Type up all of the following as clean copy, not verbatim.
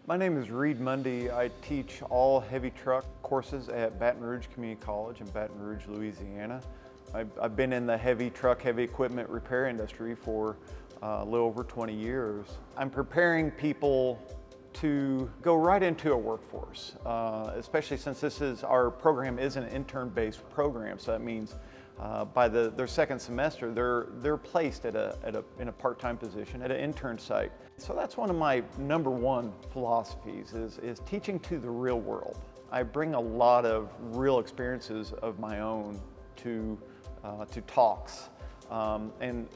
My name is Reed Mundy. I teach all heavy truck courses at Baton Rouge Community College in Baton Rouge, Louisiana. I've been in the heavy truck, heavy equipment repair industry for a little over 20 years. I'm preparing people to go right into a workforce, especially since our program is an intern-based program. So that means by their second semester, they're placed in a part-time position at an intern site. So that's one of my number one philosophies is teaching to the real world. I bring a lot of real experiences of my own to talks. And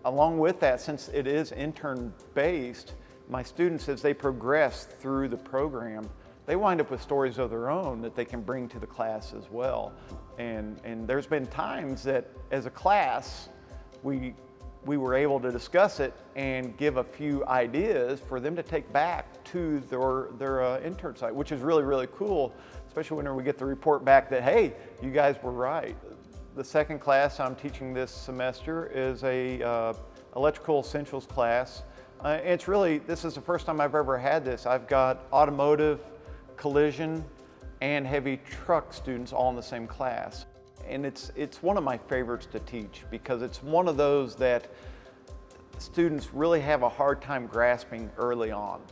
along with that, since it is intern-based, my students, as they progress through the program, they wind up with stories of their own that they can bring to the class as well. And there's been times that as a class, we were able to discuss it and give a few ideas for them to take back to their intern site, which is really, really cool, especially whenever we get the report back that, hey, you guys were right. The second class I'm teaching this semester is a electrical essentials class. This is the first time I've ever had this. I've got automotive, collision, and heavy truck students all in the same class. And it's one of my favorites to teach because it's one of those that students really have a hard time grasping early on.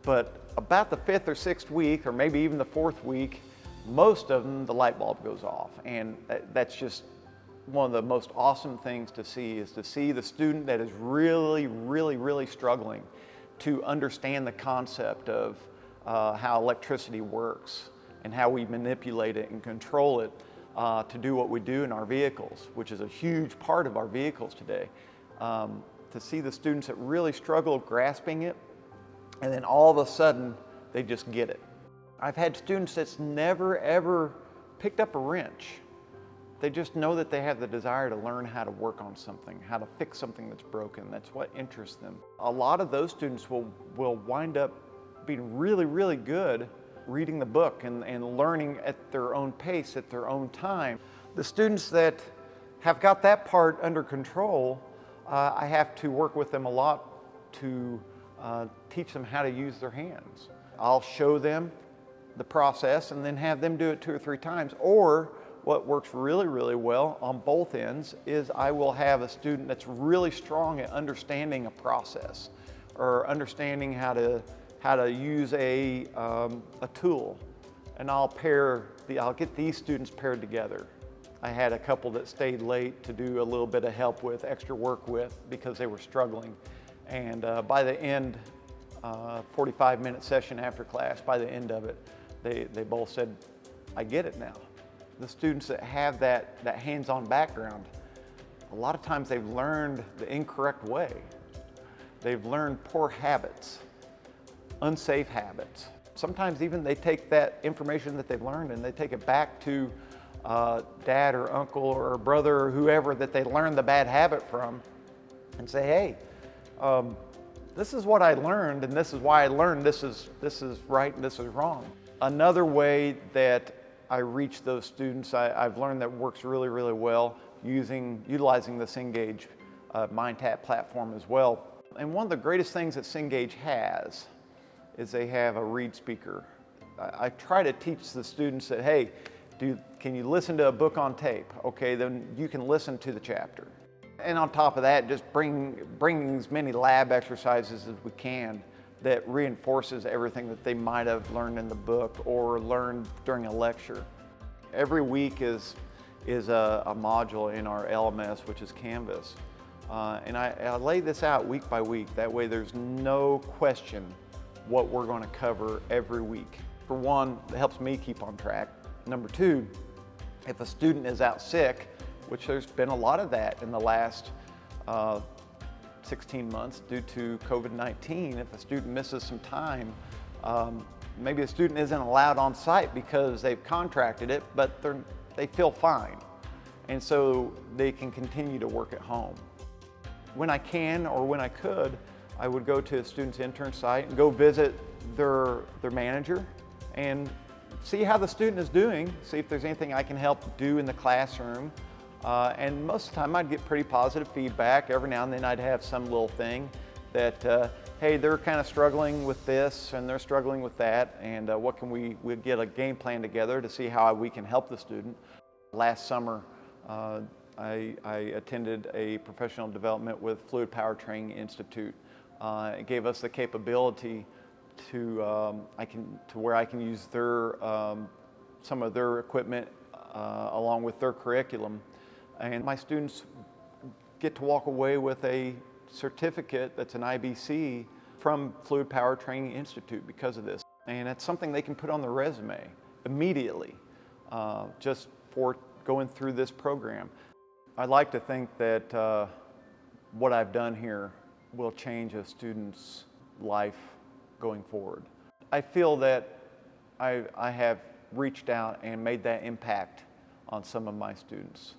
But about the fifth or sixth week, or maybe even the fourth week, most of them, the light bulb goes off. And that's just one of the most awesome things to see, is to see the student that is really, really, really struggling to understand the concept of how electricity works and how we manipulate it and control it to do what we do in our vehicles, which is a huge part of our vehicles today. To see the students that really struggle grasping it, and then all of a sudden they just get it. I've had students that's never ever picked up a wrench. They just know that they have the desire to learn how to work on something, how to fix something that's broken. That's what interests them. A lot of those students will wind up being really, really good reading the book and learning at their own pace, at their own time. The students that have got that part under control, I have to work with them a lot to teach them how to use their hands. I'll show them the process and then have them do it 2 or 3 times. Or what works really, really well on both ends is I will have a student that's really strong at understanding a process or understanding how to use a tool, and I'll get these students paired together. I had a couple that stayed late to do a little bit of help with, extra work with, because they were struggling. And by the end, 45-minute session after class, by the end of it, they both said, I get it now. The students that have that hands-on background, a lot of times they've learned the incorrect way. They've learned poor habits, unsafe habits. Sometimes even they take that information that they've learned and they take it back to dad or uncle or brother or whoever that they learned the bad habit from and say, hey, this is what I learned and this is why I learned this is right and this is wrong. Another way that I reach those students, I've learned that works really, really well utilizing the Cengage MindTap platform as well. And one of the greatest things that Cengage has is they have a Reed speaker. I try to teach the students that, hey, can you listen to a book on tape? Okay, then you can listen to the chapter. And on top of that, just bring as many lab exercises as we can that reinforces everything that they might have learned in the book or learned during a lecture. Every week is a module in our LMS, which is Canvas. And I lay this out week by week. That way there's no question what we're going to cover every week. For one, it helps me keep on track. Number two, if a student is out sick, which there's been a lot of that in the last 16 months due to COVID-19, if a student misses some time, maybe a student isn't allowed on site because they've contracted it, but they feel fine. And so they can continue to work at home. When I can or when I could, I would go to a student's intern site and go visit their manager and see how the student is doing, see if there's anything I can help do in the classroom. And most of the time I'd get pretty positive feedback. Every now and then I'd have some little thing that hey, they're kind of struggling with this and they're struggling with that, and what can we get a game plan together to see how we can help the student. Last summer, I attended a professional development with Fluid Power Training Institute. It gave us the capability to where I can use their some of their equipment along with their curriculum, and my students get to walk away with a certificate that's an IBC from Fluid Power Training Institute because of this. And it's something they can put on their resume immediately just for going through this program. I'd like to think that what I've done here will change a student's life going forward. I feel that I have reached out and made that impact on some of my students.